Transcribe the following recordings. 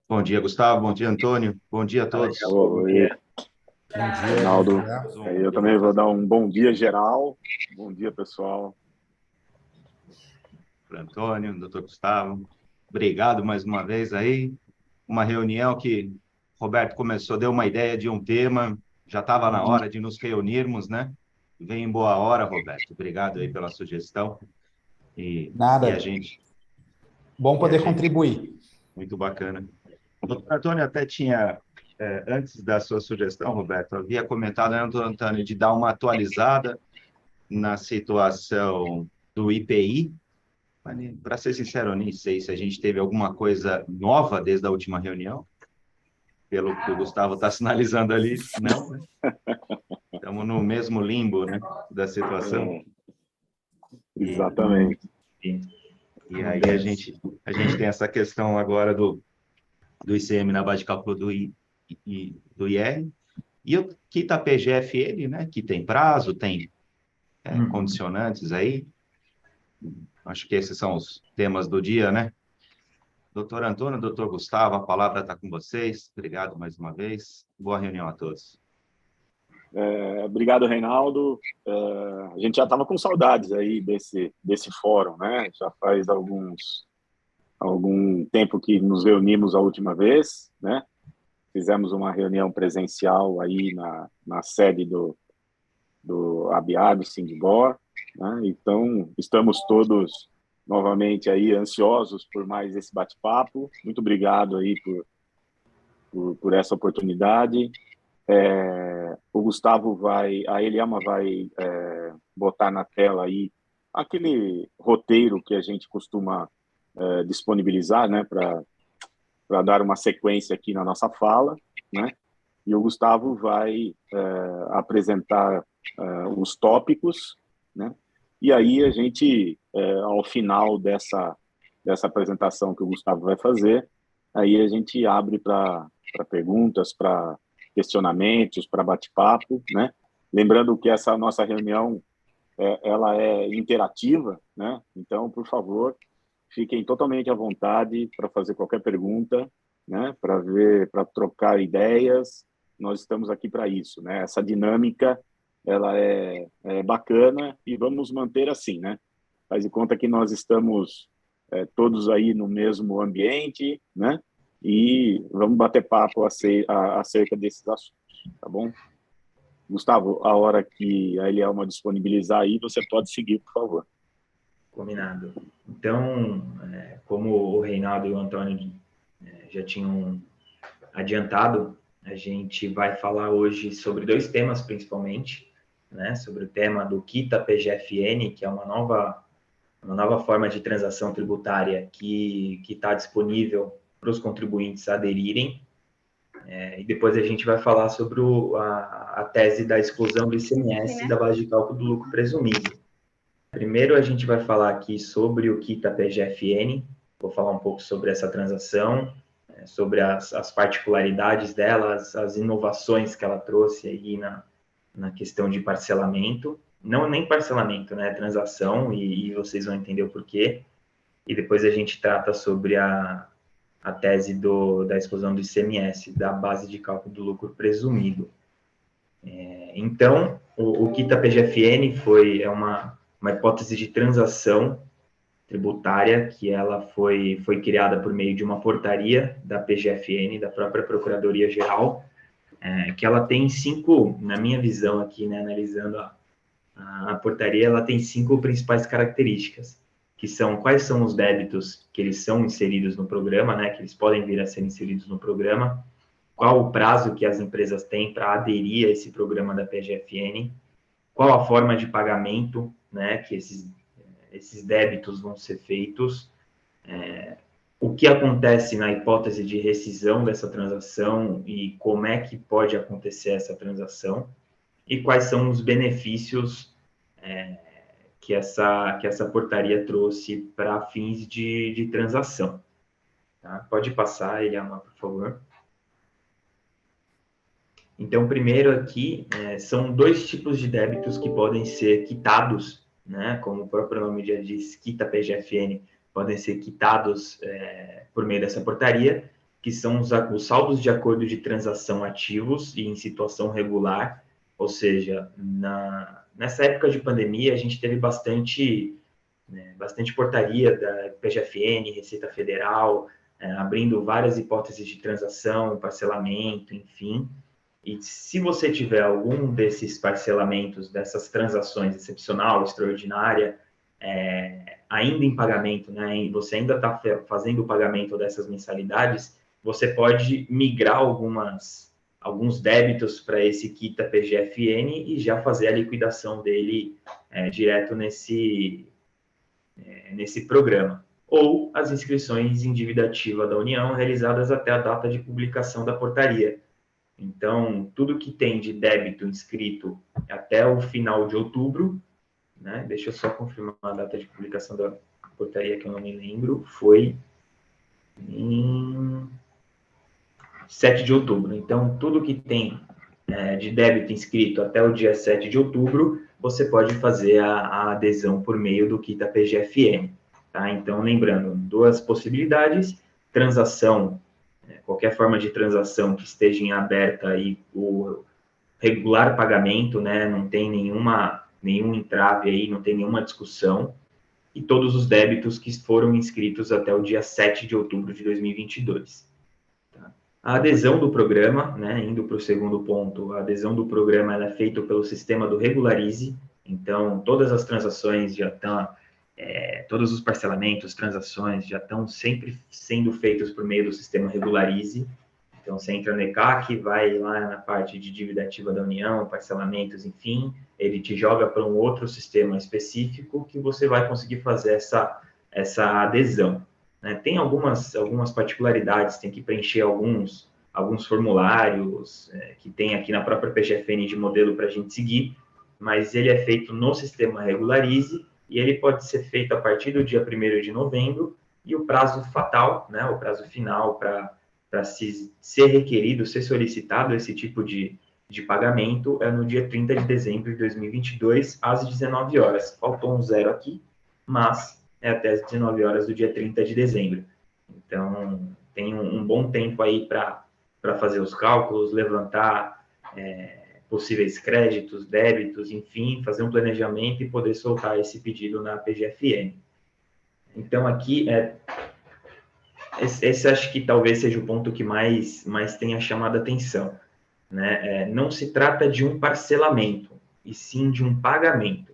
Bom dia, Gustavo. Bom dia, Antônio. Bom dia a todos. Oi, Bom dia, Reinaldo. bom dia. Eu também vou dar um bom dia geral. Bom dia, pessoal. Para Antônio, doutor Gustavo. Obrigado mais uma vez aí. Uma reunião que Roberto começou, deu uma ideia de um tema, já estava na hora de nos reunirmos, né? Vem em boa hora, Roberto. Obrigado aí pela sugestão. E a Nada. gente, Bom e a poder gente, contribuir. muito bacana. O doutor Antônio até tinha, antes da sua sugestão, Roberto, havia comentado, né, doutor Antônio, de dar uma atualizada na situação do IPI. Para ser sincero, eu nem sei se a gente teve alguma coisa nova desde a última reunião. Pelo que o Gustavo está sinalizando ali, não, né? Estamos no mesmo limbo, né, da situação. E, Exatamente. e aí a gente tem essa questão agora do ICM na base de cálculo do IR. E o quita PGFN, né, que tem prazo, tem condicionantes aí. Acho que esses são os temas do dia, né? Doutor Antônio, doutor Gustavo, a palavra está com vocês. Obrigado mais uma vez. Boa reunião a todos. Obrigado, Reinaldo. A gente já estava com saudades aí desse fórum, né? Já faz algum tempo que nos reunimos a última vez, né? Fizemos uma reunião presencial aí na sede do ABIAB, Sindibor, né? Então, estamos todos novamente aí ansiosos por mais esse bate-papo. Muito obrigado aí por essa oportunidade. O Gustavo a Eliama vai botar na tela aí aquele roteiro que a gente costuma disponibilizar, né, para dar uma sequência aqui na nossa fala, né? E o Gustavo vai apresentar os tópicos, né? E aí a gente, ao final dessa apresentação que o Gustavo vai fazer, aí a gente abre para perguntas, para questionamentos, para bate-papo, né? Lembrando que essa nossa reunião ela é interativa, né? Então, por favor, fiquem totalmente à vontade para fazer qualquer pergunta, né? Para trocar ideias. Nós estamos aqui para isso, né? Essa dinâmica ela é bacana e vamos manter assim, né? Faz de conta que nós estamos todos aí no mesmo ambiente, né? E vamos bater papo acerca desses assuntos, tá bom? Gustavo, a hora que a Elielma disponibilizar aí, você pode seguir, por favor. Combinado. Então, como o Reinaldo e o Antônio já tinham adiantado, a gente vai falar hoje sobre dois temas, principalmente, né? Sobre o tema do quita PGFN, que é uma nova forma de transação tributária que está disponível para os contribuintes aderirem. E depois a gente vai falar sobre a tese da exclusão do ICMS da base de cálculo do lucro presumido. Primeiro, a gente vai falar aqui sobre o quita PGFN, vou falar um pouco sobre essa transação, sobre as particularidades dela, as inovações que ela trouxe aí na questão de parcelamento. Não nem parcelamento, né? Transação, e vocês vão entender o porquê. E depois a gente trata sobre a tese da exclusão do ICMS, da base de cálculo do lucro presumido. Então, o quita PGFN é uma hipótese de transação tributária que ela foi criada por meio de uma portaria da PGFN, da própria Procuradoria-Geral, que ela tem na minha visão aqui, né, analisando a portaria, ela tem 5 principais características, que são quais são os débitos que eles são inseridos no programa, né, que eles podem vir a ser inseridos no programa, qual o prazo que as empresas têm para aderir a esse programa da PGFN, qual a forma de pagamento, né, que esses débitos vão ser feitos, o que acontece na hipótese de rescisão dessa transação e como é que pode acontecer essa transação, e quais são os benefícios que essa portaria trouxe para fins de transação. Tá? Pode passar, Eliama, por favor. Então, primeiro aqui, são 2 tipos de débitos que podem ser quitados, né? Como o próprio nome já diz, quita PGFN, podem ser quitados por meio dessa portaria, que são os saldos de acordo de transação ativos e em situação regular, ou seja, nessa época de pandemia, a gente teve bastante portaria da PGFN, Receita Federal, abrindo várias hipóteses de transação, parcelamento, enfim. E se você tiver algum desses parcelamentos, dessas transações excepcional, extraordinária, ainda em pagamento, né, e você ainda está fazendo o pagamento dessas mensalidades, você pode migrar alguns débitos para esse Quita PGFN e já fazer a liquidação dele direto nesse programa. Ou as inscrições em dívida ativa da União realizadas até a data de publicação da portaria. Então, tudo que tem de débito inscrito até o final de outubro, né? Deixa eu só confirmar a data de publicação da portaria, que eu não me lembro, foi em 7 de outubro. Então, tudo que tem de débito inscrito até o dia 7 de outubro, você pode fazer a adesão por meio do Quita PGFN. Tá? Então, lembrando, duas possibilidades: transação, qualquer forma de transação que esteja em aberta aí, o regular pagamento, né? Não tem nenhum entrave aí, não tem nenhuma discussão, e todos os débitos que foram inscritos até o dia 7 de outubro de 2022. Tá? A adesão do programa, né, indo para o segundo ponto, a adesão do programa ela é feita pelo sistema do Regularize, então todas as transações já estão, todos os parcelamentos, transações já estão sempre sendo feitos por meio do sistema Regularize. Então, você entra no ECAC, vai lá na parte de dívida ativa da União, parcelamentos, enfim, ele te joga para um outro sistema específico que você vai conseguir fazer essa adesão. Né? Tem algumas particularidades, tem que preencher alguns formulários que tem aqui na própria PGFN de modelo para a gente seguir, mas ele é feito no sistema Regularize e ele pode ser feito a partir do dia 1º de novembro, e o prazo fatal, né, o prazo final para ser requerido, ser solicitado esse tipo de pagamento é no dia 30 de dezembro de 2022, às 19 horas. Faltou um zero aqui, mas é até as 19 horas do dia 30 de dezembro. Então, tem um bom tempo aí para fazer os cálculos, levantar possíveis créditos, débitos, enfim, fazer um planejamento e poder soltar esse pedido na PGFN. Então, aqui esse acho que talvez seja o ponto que mais tenha chamado a atenção. Né? Não se trata de um parcelamento, e sim de um pagamento.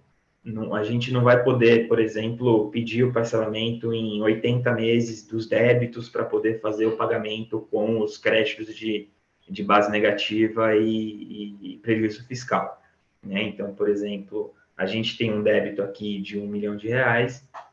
A gente não vai poder, por exemplo, pedir o parcelamento em 80 meses dos débitos para poder fazer o pagamento com os créditos de base negativa e prejuízo fiscal. Né? Então, por exemplo, a gente tem um débito aqui de R$1 milhão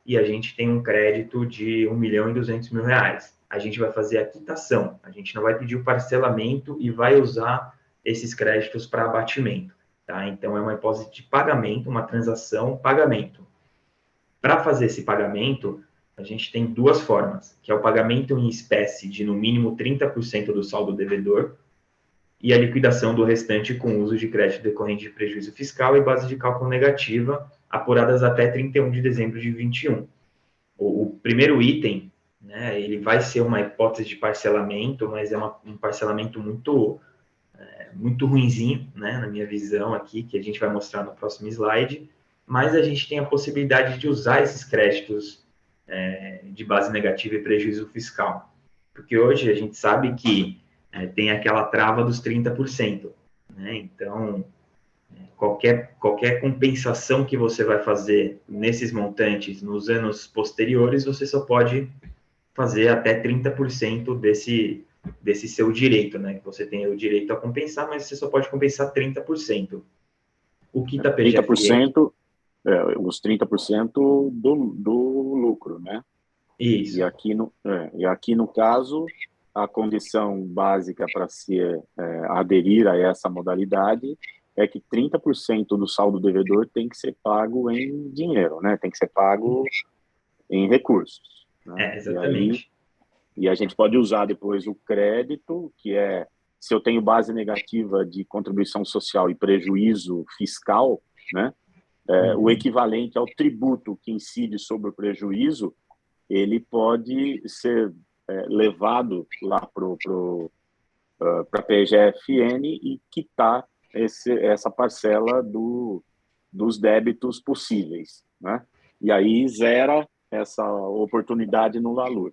e a gente tem um crédito de R$1.200.000. A gente vai fazer a quitação, a gente não vai pedir o parcelamento e vai usar esses créditos para abatimento. Tá? Então, é uma hipótese de pagamento, uma transação, pagamento. Para fazer esse pagamento, a gente tem duas formas, que é o pagamento em espécie de, no mínimo, 30% do saldo devedor e a liquidação do restante com uso de crédito decorrente de prejuízo fiscal e base de cálculo negativa, apuradas até 31 de dezembro de 2021. O primeiro item, né, ele vai ser uma hipótese de parcelamento, mas é um parcelamento muito ruinzinho, né, na minha visão aqui, que a gente vai mostrar no próximo slide, mas a gente tem a possibilidade de usar esses créditos de base negativa e prejuízo fiscal. Porque hoje a gente sabe que tem aquela trava dos 30%. Né? Então, qualquer compensação que você vai fazer nesses montantes nos anos posteriores, você só pode fazer até 30% desse seu direito, né? Que você tem o direito a compensar, mas você só pode compensar 30%. O Quita PGFN... 30%, os 30% do lucro, né? Isso. E aqui no caso, a condição básica para se aderir a essa modalidade é que 30% do saldo devedor tem que ser pago em dinheiro, né? Tem que ser pago em recursos. Né? Exatamente. E a gente pode usar depois o crédito, que é, se eu tenho base negativa de contribuição social e prejuízo fiscal, né? O equivalente ao tributo que incide sobre o prejuízo, ele pode ser levado lá para a PGFN e quitar essa parcela dos débitos possíveis, né? E aí zera essa oportunidade no Lalur.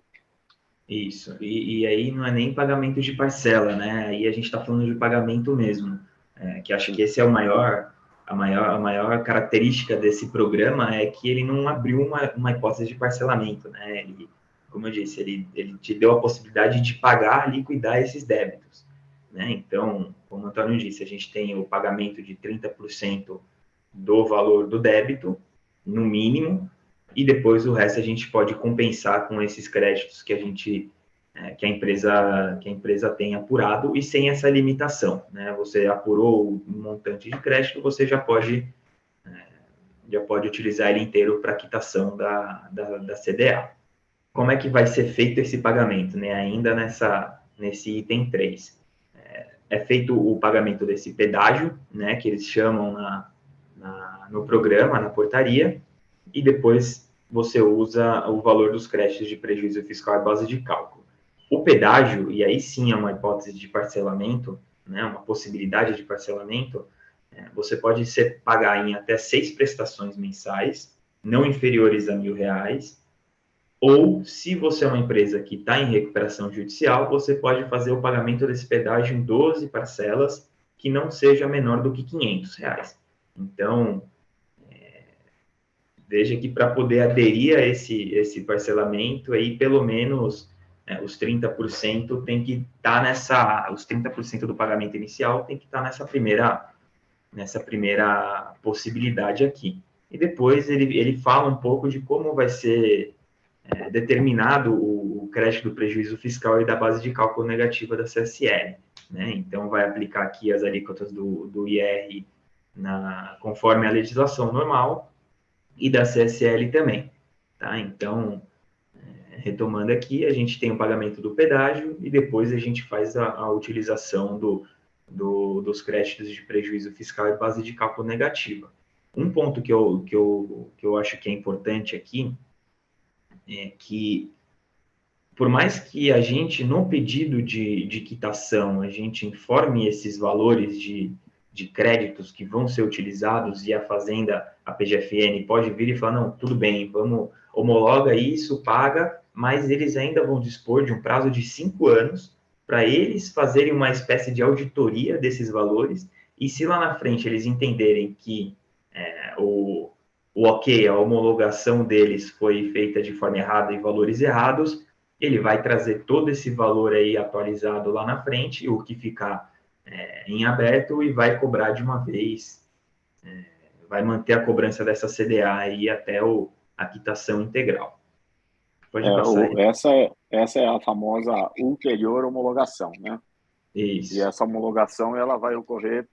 Isso, e aí não é nem pagamento de parcela, né? Aí a gente está falando de pagamento mesmo, que acho que esse é a maior característica desse programa é que ele não abriu uma hipótese de parcelamento, né? Ele, como eu disse, ele te deu a possibilidade de pagar, liquidar esses débitos, né? Então, como o Antônio disse, a gente tem o pagamento de 30% do valor do débito, no mínimo, e depois o resto a gente pode compensar com esses créditos que a empresa tem apurado e sem essa limitação, né? Você apurou um montante de crédito, você já pode utilizar ele inteiro para quitação da CDA. Como é que vai ser feito esse pagamento, né? Ainda nesse item 3. É feito o pagamento desse pedágio, né, que eles chamam no programa, na portaria, e depois você usa o valor dos créditos de prejuízo fiscal à base de cálculo. O pedágio, e aí sim é uma hipótese de parcelamento, né, uma possibilidade de parcelamento, você pode pagar em até 6 prestações mensais, não inferiores a R$1.000, ou, se você é uma empresa que está em recuperação judicial, você pode fazer o pagamento desse pedágio em 12 parcelas, que não seja menor do que R$500. Então, veja que para poder aderir a esse parcelamento, aí pelo menos os 30% tem que estar os 30% do pagamento inicial tem que estar nessa primeira possibilidade aqui. E depois ele fala um pouco de como vai ser determinado o crédito do prejuízo fiscal e da base de cálculo negativa da CSL, né? Então, vai aplicar aqui as alíquotas do IR conforme a legislação normal e da CSL também, tá? Então, retomando aqui, a gente tem o pagamento do pedágio e depois a gente faz a utilização dos créditos de prejuízo fiscal e base de cálculo negativa. Um ponto que eu acho que é importante aqui é que, por mais que a gente, no pedido de quitação, a gente informe esses valores de créditos que vão ser utilizados e a Fazenda, a PGFN, pode vir e falar, não, tudo bem, vamos, homologa isso, paga, mas eles ainda vão dispor de um prazo de 5 anos para eles fazerem uma espécie de auditoria desses valores e se lá na frente eles entenderem que ok, a homologação deles foi feita de forma errada e valores errados, ele vai trazer todo esse valor aí atualizado lá na frente, o que ficar em aberto, e vai cobrar de uma vez, vai manter a cobrança dessa CDA aí até a quitação integral. Pode passar aí. Essa é a famosa ulterior homologação, né? Isso. E essa homologação ela vai ocorrer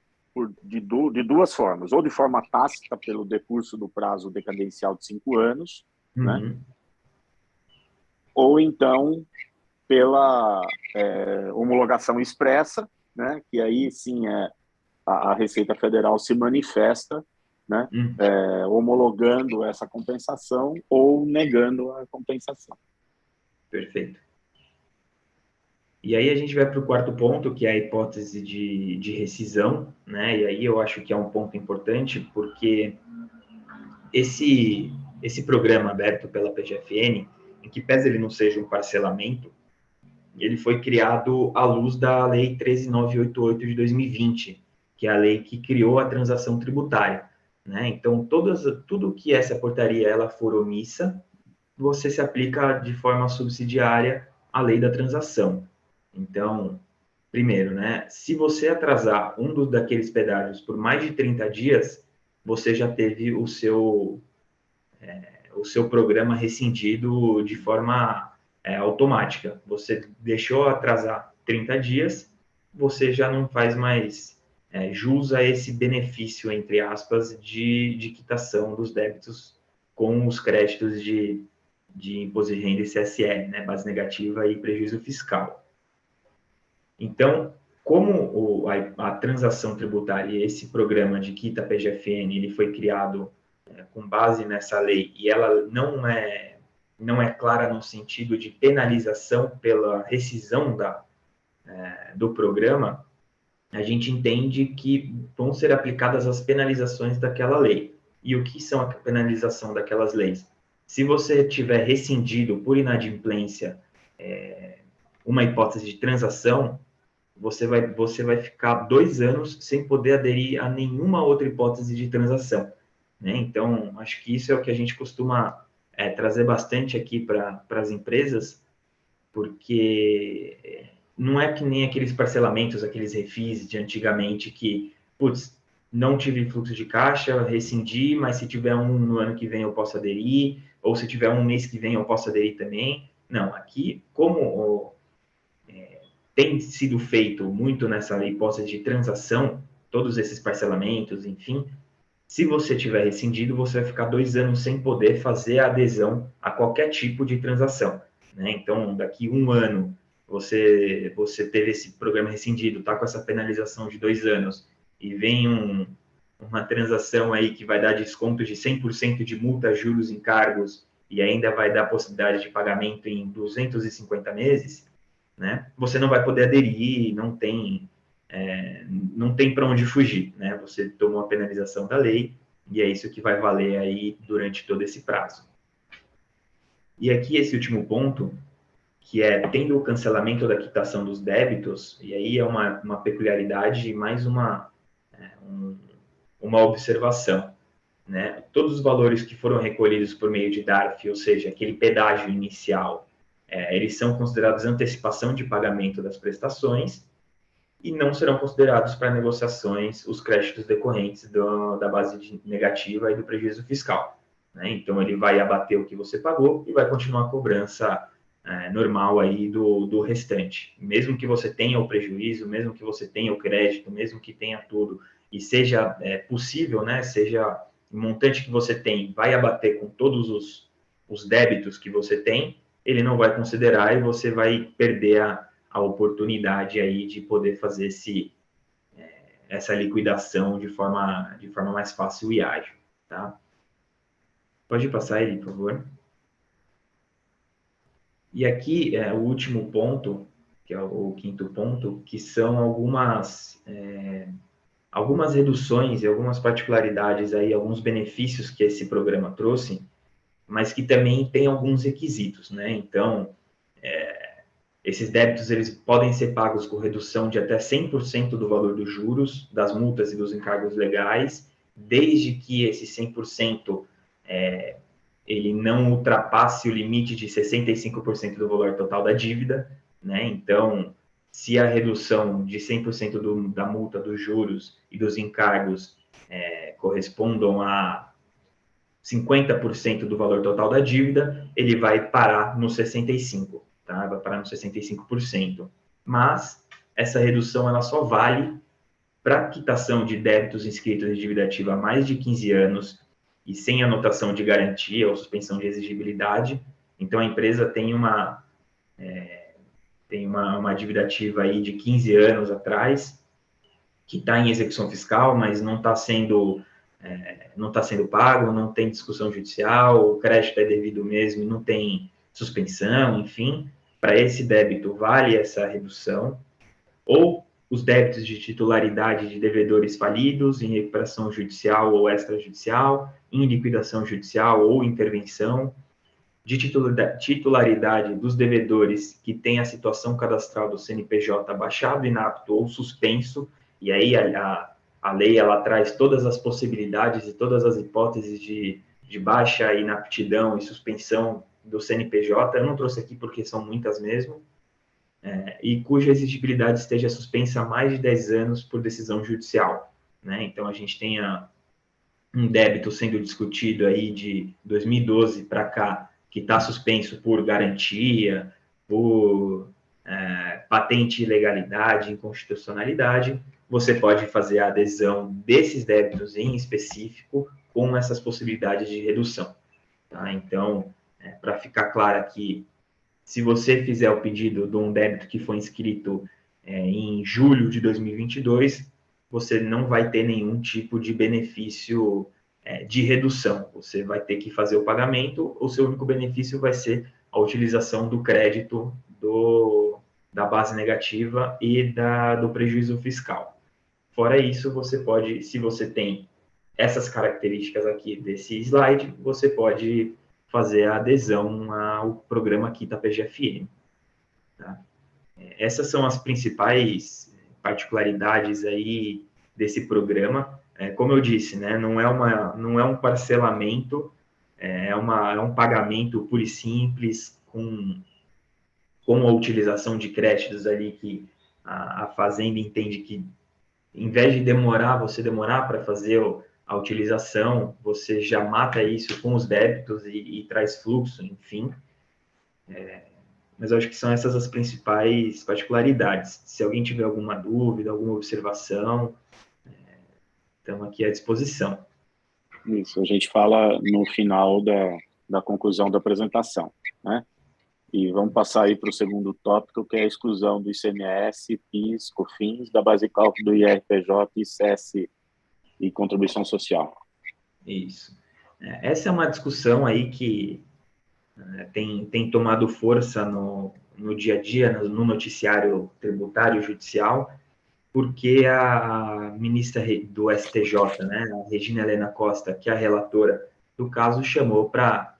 de duas formas, ou de forma tácita, pelo decurso do prazo decadencial de 5 anos, né? Ou então pela homologação expressa, né? Que aí sim a Receita Federal se manifesta, né? Homologando essa compensação ou negando a compensação. Perfeito. E aí a gente vai para o quarto ponto, que é a hipótese de rescisão, né? E aí eu acho que é um ponto importante, porque esse programa aberto pela PGFN, em que pese ele não seja um parcelamento, ele foi criado à luz da Lei 13.988 de 2020, que é a lei que criou a transação tributária, né? Então, tudo que essa portaria ela for omissa, você se aplica de forma subsidiária à lei da transação. Então, primeiro, né, se você atrasar daqueles pedágios por mais de 30 dias, você já teve o seu programa rescindido de forma automática. Você deixou atrasar 30 dias, você já não faz mais jus a esse benefício, entre aspas, de quitação dos débitos com os créditos de imposto de renda e CSL, né, base negativa e prejuízo fiscal. Então, como a transação tributária e esse programa de quita PGFN, ele foi criado com base nessa lei e ela não é não é clara no sentido de penalização pela rescisão do programa, a gente entende que vão ser aplicadas as penalizações daquela lei. E o que são a penalização daquelas leis? Se você tiver rescindido por inadimplência uma hipótese de transação, você vai ficar 2 anos sem poder aderir a nenhuma outra hipótese de transação, né? Então, acho que isso é o que a gente costuma trazer bastante aqui para as empresas, porque não é que nem aqueles parcelamentos, aqueles refis de antigamente que, putz, não tive fluxo de caixa, rescindi, mas se tiver um no ano que vem eu posso aderir, ou se tiver um mês que vem eu posso aderir também. Não, aqui, como tem sido feito muito nessa hipótese de transação, todos esses parcelamentos, enfim, se você tiver rescindido, você vai ficar 2 anos sem poder fazer a adesão a qualquer tipo de transação, né? Então, daqui 1 ano, você teve esse programa rescindido, está com essa penalização de 2 anos, e vem uma transação aí que vai dar desconto de 100% de multa, juros, encargos, e ainda vai dar possibilidade de pagamento em 250 meses, né? Você não vai poder aderir, não tem para onde fugir, né? Você tomou a penalização da lei e é isso que vai valer aí durante todo esse prazo. E aqui esse último ponto, que é tendo o cancelamento da quitação dos débitos, e aí é uma peculiaridade e mais uma observação, né? Todos os valores que foram recolhidos por meio de DARF, ou seja, aquele pedágio inicial, eles são considerados antecipação de pagamento das prestações e não serão considerados para negociações os créditos decorrentes da base negativa e do prejuízo fiscal, né? Então, ele vai abater o que você pagou e vai continuar a cobrança normal aí do restante. Mesmo que você tenha o prejuízo, mesmo que você tenha o crédito, mesmo que tenha tudo, e seja possível, né, seja o montante que você tem, vai abater com todos os débitos que você tem, ele não vai considerar e você vai perder a oportunidade aí de poder fazer essa liquidação de forma mais fácil e ágil, tá? Pode passar ele, por favor. E aqui é o último ponto, que é o 5º ponto, que são algumas reduções e algumas particularidades aí, alguns benefícios que esse programa trouxe, mas que também tem alguns requisitos, né? Então, esses débitos eles podem ser pagos com redução de até 100% do valor dos juros, das multas e dos encargos legais, desde que esse 100% ele não ultrapasse o limite de 65% do valor total da dívida, né? Então, se a redução de 100% da multa, dos juros e dos encargos correspondam a 50% do valor total da dívida, ele vai parar no 65%, tá? Vai parar no 65%. Mas essa redução ela só vale para quitação de débitos inscritos em dívida ativa há mais de 15 anos e sem anotação de garantia ou suspensão de exigibilidade. Então, a empresa tem uma dívida ativa aí de 15 anos atrás, que está em execução fiscal, mas não está sendo pago, não tem discussão judicial, o crédito é devido mesmo e não tem suspensão, enfim. Para esse débito, vale essa redução. Ou os débitos de titularidade de devedores falidos em recuperação judicial ou extrajudicial, em liquidação judicial ou intervenção, de titularidade dos devedores que têm a situação cadastral do CNPJ baixado, inapto ou suspenso, e aí a lei ela traz todas as possibilidades e todas as hipóteses de baixa inaptidão e suspensão do CNPJ. Eu não trouxe aqui porque são muitas mesmo, e cuja exigibilidade esteja suspensa há mais de 10 anos por decisão judicial, né? Então, a gente tem um débito sendo discutido aí de 2012 para cá, que está suspenso por garantia, por patente ilegalidade, inconstitucionalidade. Você pode fazer a adesão desses débitos em específico com essas possibilidades de redução, tá? Então, para ficar claro aqui, se você fizer o pedido de um débito que foi inscrito em julho de 2022, você não vai ter nenhum tipo de benefício de redução. Você vai ter que fazer o pagamento, o seu único benefício vai ser a utilização do crédito da base negativa e do prejuízo fiscal. Fora isso, você pode, se você tem essas características aqui desse slide, você pode fazer a adesão ao programa Quita PGFN. Tá? Essas são as principais particularidades aí desse programa. Como eu disse, né, não é um parcelamento, é um pagamento puro e simples, com a utilização de créditos ali que a fazenda entende que, em vez de você demorar para fazer a utilização, você já mata isso com os débitos e traz fluxo, enfim. Mas eu acho que são essas as principais particularidades. Se alguém tiver alguma dúvida, alguma observação, estamos aqui à disposição. Isso, a gente fala no final da conclusão da apresentação, né? E vamos passar aí para o segundo tópico, que é a exclusão do ICMS, PIS, COFINS, da base de cálculo do IRPJ, ICS e contribuição social. Isso. Essa é uma discussão aí que tem tomado força no dia a dia, no noticiário tributário e judicial, porque a ministra do STJ, né, a Regina Helena Costa, que é a relatora do caso, chamou para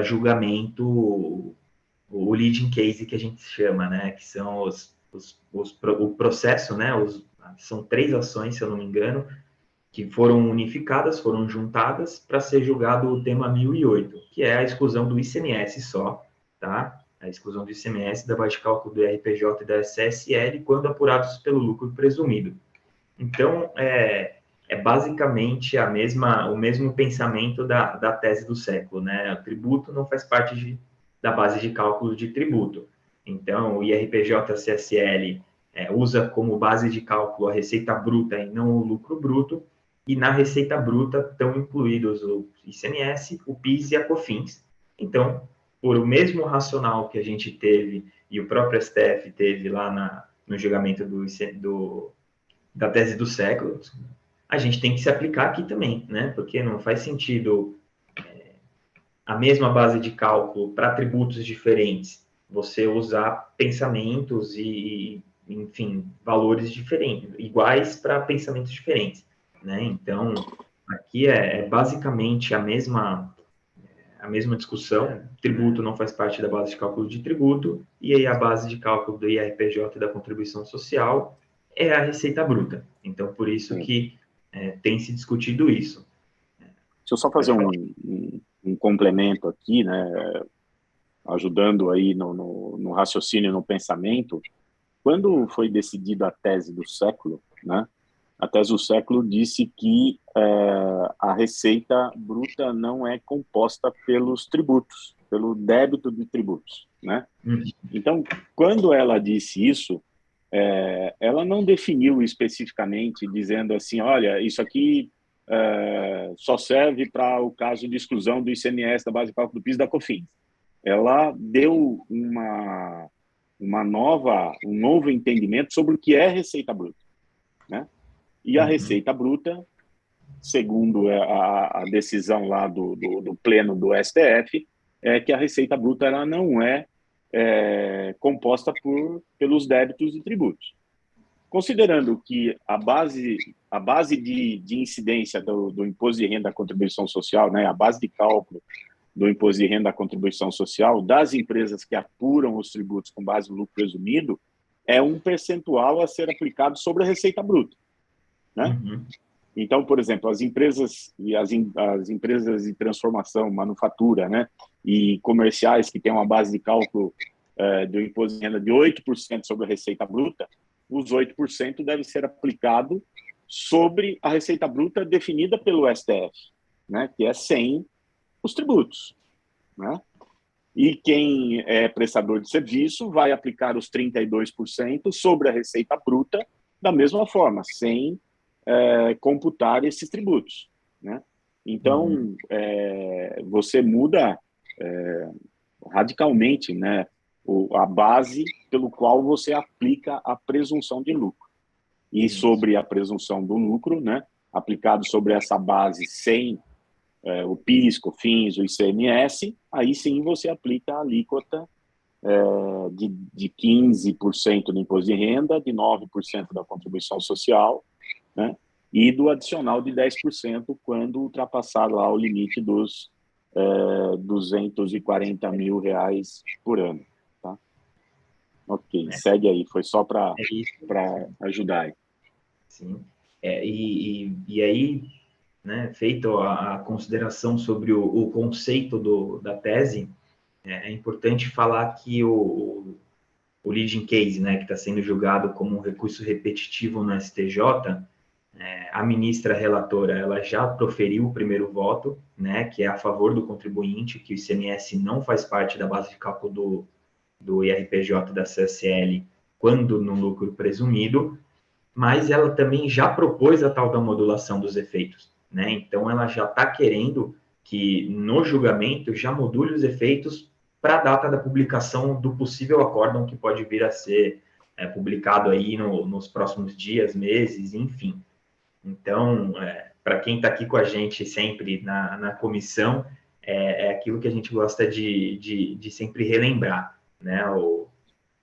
julgamento o leading case que a gente chama, né, que são o processo, né, são 3 ações, se eu não me engano, que foram unificadas, foram juntadas para ser julgado o tema 1008, que é a exclusão do ICMS só, tá? A exclusão do ICMS da base de cálculo do RPJ e da SSL quando apurados pelo lucro presumido. Então, é basicamente o mesmo pensamento da tese do século, né? O tributo não faz parte da base de cálculo de tributo. Então, o IRPJ e a CSL usa como base de cálculo a receita bruta e não o lucro bruto, e na receita bruta estão incluídos o ICMS, o PIS e a COFINS. Então, por o mesmo racional que a gente teve, e o próprio STF teve lá no julgamento da tese do século, a gente tem que se aplicar aqui também, né? Porque não faz sentido a mesma base de cálculo para tributos diferentes, você usar pensamentos e enfim, valores diferentes, iguais para pensamentos diferentes, né? Então, aqui é basicamente a mesma discussão. Tributo não faz parte da base de cálculo de tributo, e aí a base de cálculo do IRPJ e da contribuição social é a receita bruta. Então, por isso que tem se discutido isso. Deixa eu só fazer um complemento aqui, né, ajudando aí no raciocínio, no pensamento. Quando foi decidida a tese do século, né, a tese do século disse que a receita bruta não é composta pelos tributos, pelo débito de tributos, né? Então, quando ela disse isso, ela não definiu especificamente, dizendo assim, olha, isso aqui só serve para o caso de exclusão do ICMS, da base de cálculo do PIS e da COFINS. Ela deu um novo entendimento sobre o que é receita bruta, né? E a receita bruta, segundo a decisão lá do pleno do STF, é que a receita bruta ela não é composta pelos débitos e tributos. Considerando que a base de incidência do imposto de renda da contribuição social, né, a base de cálculo do imposto de renda da contribuição social das empresas que apuram os tributos com base no lucro presumido, é um percentual a ser aplicado sobre a receita bruta, né? Então, por exemplo, as empresas de transformação, manufatura, né, e comerciais que têm uma base de cálculo do imposto de renda de 8% sobre a receita bruta, os 8% devem ser aplicados sobre a receita bruta definida pelo STF, né, que é sem os tributos, né? E quem é prestador de serviço vai aplicar os 32% sobre a receita bruta da mesma forma, sem computar esses tributos, né? Então, você muda radicalmente, né, a base pelo qual você aplica a presunção de lucro. E sobre a presunção do lucro, né, aplicado sobre essa base sem o PIS, COFINS, o ICMS, aí sim você aplica a alíquota de 15% do imposto de renda, de 9% da contribuição social, né? E do adicional de 10% quando ultrapassar lá o limite dos R$240 mil por ano. Tá? Ok, segue aí, foi só para ajudar aí. Sim. E aí, né, feito a consideração sobre o conceito da tese, é importante falar que o leading case, né, que está sendo julgado como um recurso repetitivo no STJ, a ministra relatora, ela já proferiu o primeiro voto, né, que é a favor do contribuinte, que o ICMS não faz parte da base de cálculo do IRPJ da CSL quando no lucro presumido, mas ela também já propôs a tal da modulação dos efeitos, né? Então, ela já está querendo que no julgamento já module os efeitos para a data da publicação do possível acórdão que pode vir a ser publicado aí nos próximos dias, meses, enfim. Então, para quem está aqui com a gente sempre na comissão, é aquilo que a gente gosta de sempre relembrar, né?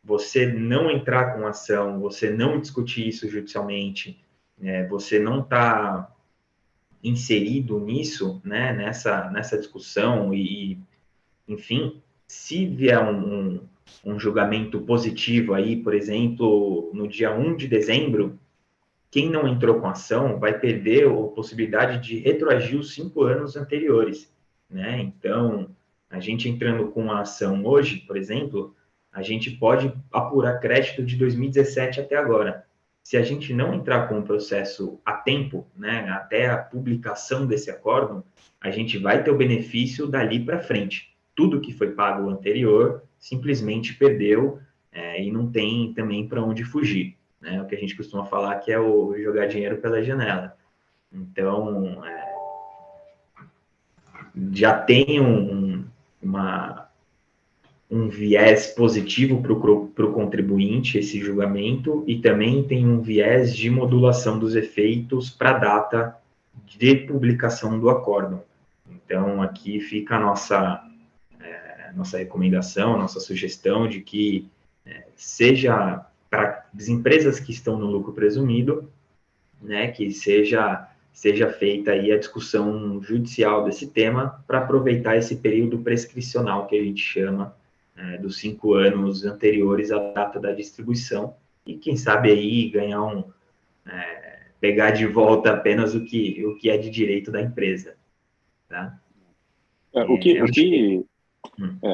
Você não entrar com ação, você não discutir isso judicialmente, você não está inserido nisso, né, nessa discussão enfim, se vier um julgamento positivo aí, por exemplo, no dia 1 de dezembro, quem não entrou com ação vai perder a possibilidade de retroagir os 5 anos anteriores, né? Então, a gente entrando com a ação hoje, por exemplo, a gente pode apurar crédito de 2017 até agora. Se a gente não entrar com o processo a tempo, né, até a publicação desse acórdão, a gente vai ter o benefício dali para frente. Tudo que foi pago anterior simplesmente perdeu e não tem também para onde fugir. Né? O que a gente costuma falar que é o jogar dinheiro pela janela. Então, já tem um viés positivo para o contribuinte, esse julgamento, e também tem um viés de modulação dos efeitos para a data de publicação do acórdão. Então, aqui fica a nossa recomendação, a nossa sugestão de que seja para as empresas que estão no lucro presumido, né, que seja feita aí a discussão judicial desse tema para aproveitar esse período prescricional que a gente chama dos 5 anos anteriores à data da distribuição e quem sabe aí ganhar pegar de volta apenas o que é de direito da empresa, tá?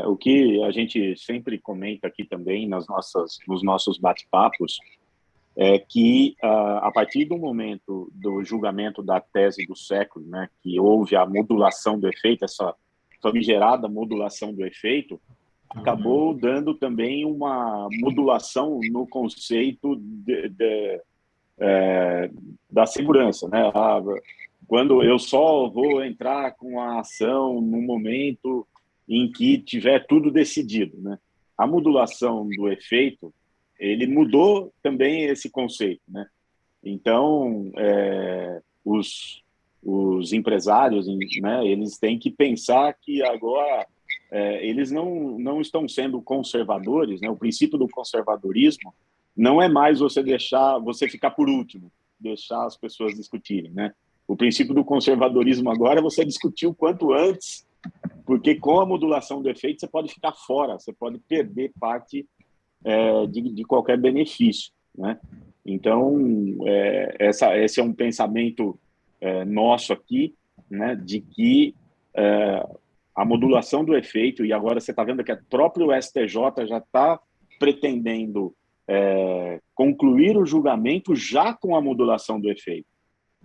O que a gente sempre comenta aqui também nos nossos bate-papos é que, a partir do momento do julgamento da tese do século, né, que houve a modulação do efeito, essa famigerada modulação do efeito, acabou dando também uma modulação no conceito da segurança, né? Quando eu só vou entrar com a ação no momento em que tiver tudo decidido, né? A modulação do efeito, ele mudou também esse conceito, né? Então, os empresários, né, eles têm que pensar que agora eles não estão sendo conservadores, né? O princípio do conservadorismo não é mais você ficar por último, deixar as pessoas discutirem, né? O princípio do conservadorismo agora é você discutir o quanto antes, porque com a modulação do efeito você pode ficar fora, você pode perder parte de qualquer benefício, né? Então, esse é um pensamento nosso aqui, né, de que a modulação do efeito, e agora você está vendo que o próprio STJ já está pretendendo concluir o julgamento já com a modulação do efeito,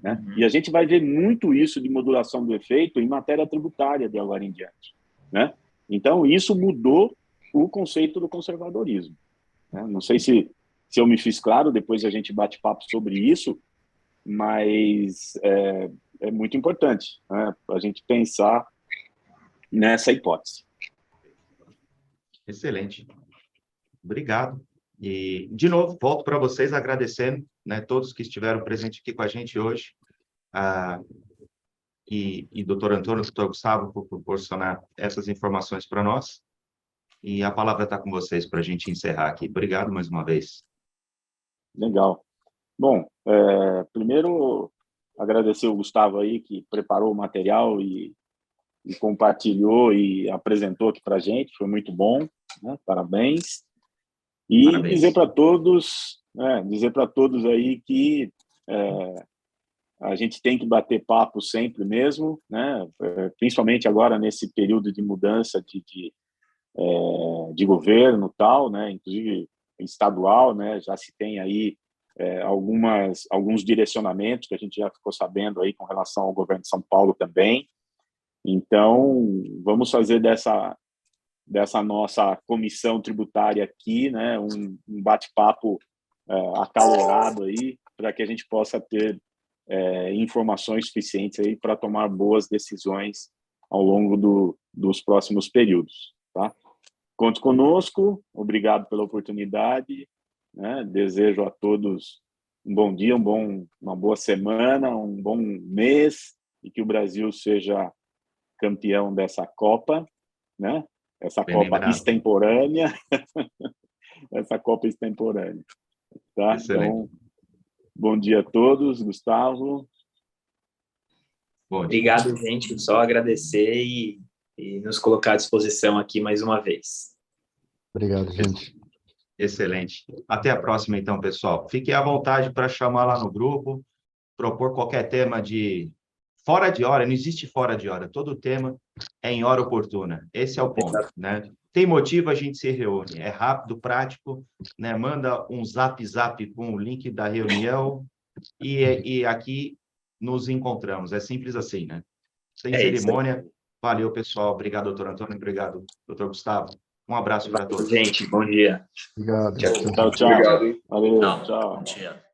né? E a gente vai ver muito isso de modulação do efeito em matéria tributária de agora em diante, né? Então, isso mudou o conceito do conservadorismo, né? Não sei se eu me fiz claro, depois a gente bate papo sobre isso, mas é muito importante, né, a gente pensar nessa hipótese. Excelente. Obrigado. E, de novo, volto para vocês agradecendo, né, todos que estiveram presentes aqui com a gente hoje. e doutor Antônio, doutor Gustavo, por proporcionar essas informações para nós. E a palavra está com vocês para a gente encerrar aqui. Obrigado mais uma vez. Legal. Bom, primeiro, agradecer o Gustavo aí, que preparou o material e compartilhou e apresentou aqui para a gente. Foi muito bom, né? Parabéns. E Parabéns. dizer para todos aí que a gente tem que bater papo sempre mesmo, né? Principalmente agora nesse período de mudança de governo tal, né? Inclusive estadual, né? Já se tem aí alguns direcionamentos que a gente já ficou sabendo aí com relação ao governo de São Paulo também. Então, vamos fazer dessa nossa comissão tributária aqui, né, um bate-papo acalorado aí, para que a gente possa ter informações suficientes aí para tomar boas decisões ao longo dos próximos períodos, tá? Conte conosco, obrigado pela oportunidade, né? Desejo a todos um bom dia, uma boa semana, um bom mês, e que o Brasil seja campeão dessa Copa, né? Essa Bem Copa lembrado. extemporânea, essa Copa extemporânea, tá? Excelente. Então, bom dia a todos, Gustavo. Bom dia. Obrigado, gente. Só agradecer e nos colocar à disposição aqui mais uma vez. Obrigado, gente. Excelente. Até a próxima, então, pessoal. Fiquem à vontade para chamar lá no grupo, propor qualquer tema de fora de hora, não existe fora de hora, todo tema é em hora oportuna. Esse é o ponto, né? Tem motivo, a gente se reúne. É rápido, prático, né? Manda um zap com o link da reunião e aqui nos encontramos. É simples assim, né? Sem cerimônia. Valeu, pessoal. Obrigado, doutor Antônio. Obrigado, doutor Gustavo. Um abraço para todos. Gente, bom dia. Obrigado. Tchau. Obrigado, hein? Valeu, Não, tchau. bom dia.